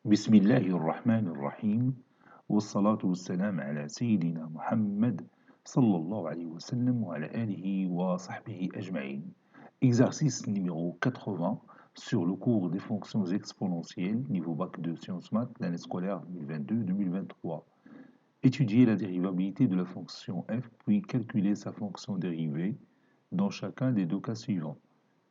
بسم الله الرحمن الرحيم والصلاة والسلام على سيدنا محمد صلى الله عليه وسلم وعلى آله وصحبه أجمعين. Exercice numéro 80 sur le cours des fonctions exponentielles, niveau bac de sciences maths, l'année scolaire 2022-2023. Étudier la dérivabilité de la fonction f, puis calculer sa fonction dérivée dans chacun des deux cas suivants.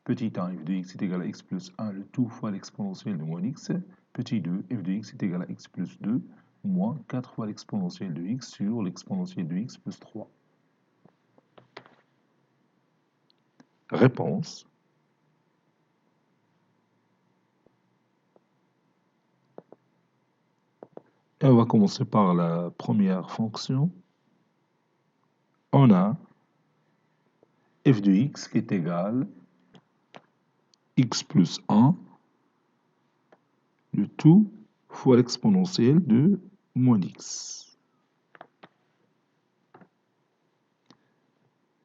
Petit 1, f de x est égal à x plus 1, le tout fois l'exponentielle de moins x. Petit 2, f de x est égal à x plus 2, moins 4 fois l'exponentielle de x sur l'exponentielle de x plus 3. Réponse. Et on va commencer par la première fonction. On a f de x qui est égal à x plus 1, le tout fois l'exponentielle de moins x.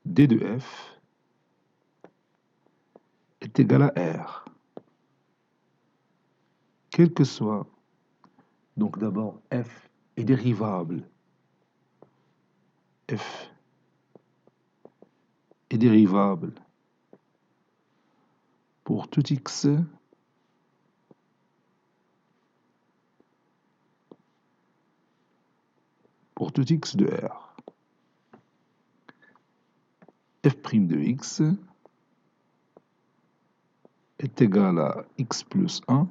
d de f est égal à r. Quel que soit, donc d'abord f est dérivable. F est dérivable pour tout x de R. f' de x est égal à x plus 1,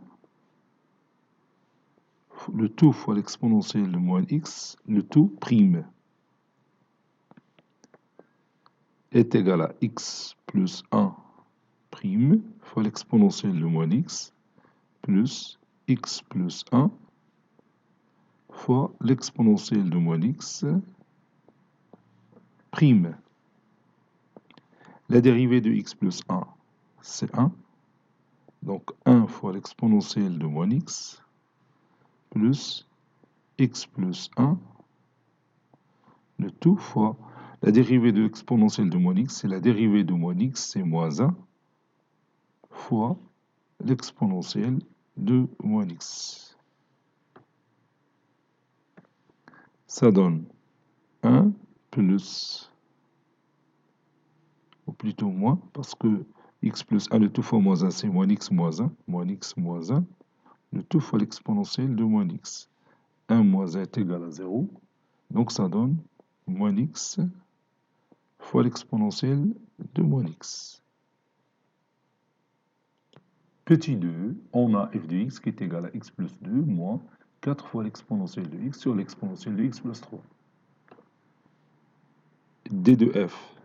le tout fois l'exponentielle de moins x, le tout prime, est égal à x plus 1 prime fois l'exponentielle de moins x plus x plus 1 fois l'exponentielle de moins x prime. La dérivée de x plus 1, c'est 1. Donc 1 fois l'exponentielle de moins x plus x plus 1, le tout fois la dérivée de l'exponentielle de moins x, c'est la dérivée de moins x, c'est moins 1, fois l'exponentielle de moins x. Ça donne 1 plus, ou plutôt moins, parce que x plus 1, le tout fois moins 1, c'est moins x moins 1, moins x moins 1, le tout fois l'exponentielle de moins x. 1 moins 1 est égal à 0, donc ça donne moins x fois l'exponentielle de moins x. Petit 2, on a f de x qui est égal à x plus 2 moins 4 fois l'exponentielle de x sur l'exponentielle de x plus 3. d de f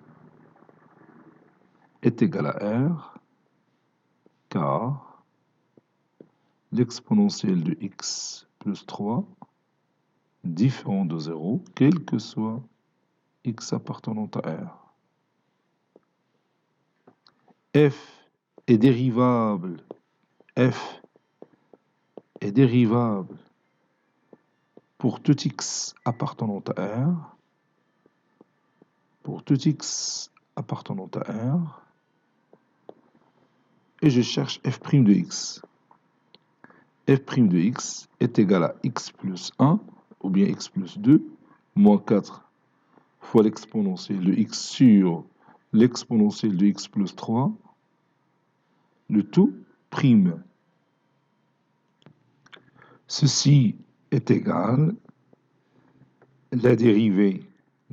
est égal à r, car l'exponentielle de x plus 3 différent de 0, quel que soit x appartenant à r. F est dérivable, f est dérivable pour tout x appartenant à R, pour tout x appartenant à R, et je cherche f' de x. f' de x est égal à x plus 1, ou bien x plus 2, moins 4 fois l'exponentielle de x sur l'exponentielle de x plus 3, le tout prime. Ceci est égal à la dérivée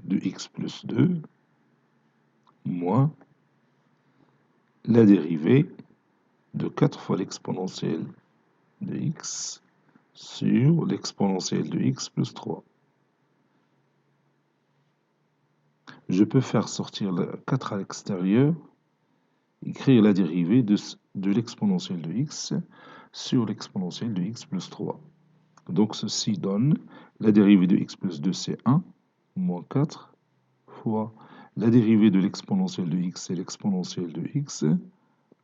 de x plus 2 moins la dérivée de 4 fois l'exponentielle de x sur l'exponentielle de x plus 3. Je peux faire sortir le 4 à l'extérieur, écrire la dérivée de l'exponentielle de x sur l'exponentielle de x plus 3. Donc ceci donne la dérivée de x plus 2, c'est 1, moins 4, fois la dérivée de l'exponentielle de x, c'est l'exponentielle de x,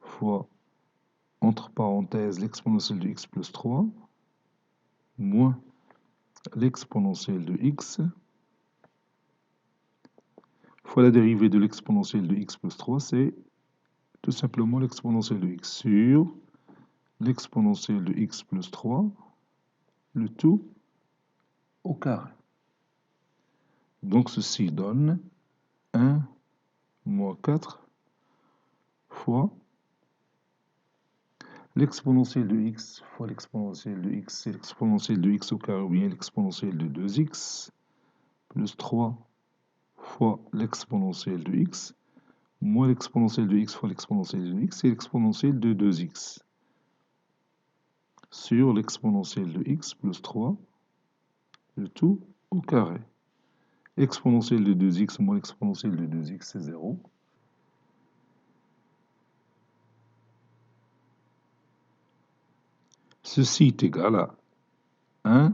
fois, entre parenthèses, l'exponentielle de x plus 3, moins l'exponentielle de x, fois la dérivée de l'exponentielle de x plus 3, c'est tout simplement l'exponentielle de x sur l'exponentielle de x plus 3 le tout au carré. Donc ceci donne 1 moins 4 fois l'exponentielle de x fois l'exponentielle de x, c'est l'exponentielle de x au carré ou bien l'exponentielle de 2x, plus 3 fois l'exponentielle de x, moins l'exponentielle de x fois l'exponentielle de x, c'est l'exponentielle de 2x, sur l'exponentielle de x plus 3, le tout au carré. Exponentielle de 2x moins l'exponentielle de 2x, c'est 0. Ceci est égal à 1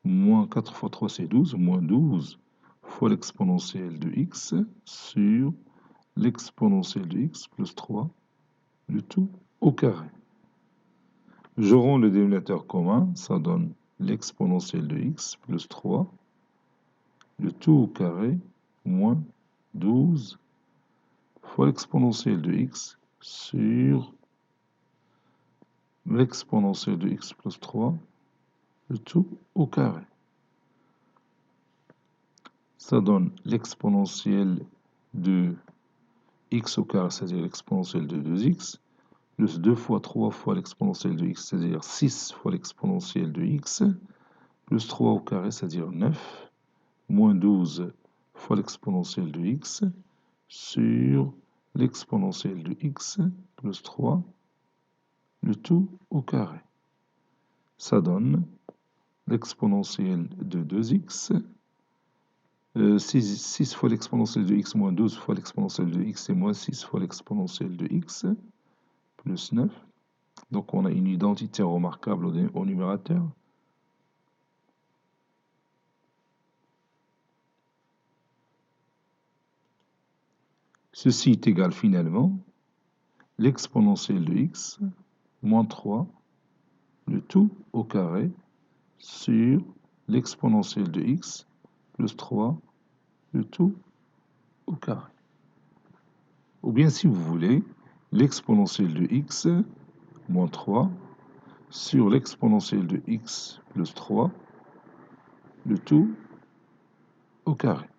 moins 4 fois 3, c'est 12, moins 12 fois l'exponentielle de x sur l'exponentielle de x plus 3, le tout au carré. Je rends le dénominateur commun, ça donne l'exponentielle de x plus 3, le tout au carré, moins 12 fois l'exponentielle de x sur l'exponentielle de x plus 3, le tout au carré. Ça donne l'exponentielle de x au carré, c'est-à-dire l'exponentielle de 2x, plus 2 fois 3 fois l'exponentielle de x, c'est-à-dire 6 fois l'exponentielle de x, plus 3 au carré, c'est-à-dire 9, moins 12 fois l'exponentielle de x, sur l'exponentielle de x, plus 3, le tout au carré. Ça donne l'exponentielle de 2x, 6 fois l'exponentielle de x moins 12 fois l'exponentielle de x, c'est moins 6 fois l'exponentielle de x, plus 9. Donc on a une identité remarquable au numérateur. Ceci est égal finalement l'exponentielle de x moins 3, le tout au carré, sur l'exponentielle de x plus 3, le tout au carré. Ou bien si vous voulez, l'exponentielle de x moins 3 sur l'exponentielle de x plus 3, le tout au carré.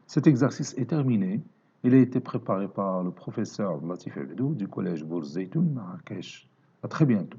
Cet exercice est terminé. Il a été préparé par le professeur Latif Abedou du collège Bourz Zeytoun, Marrakech. À très bientôt.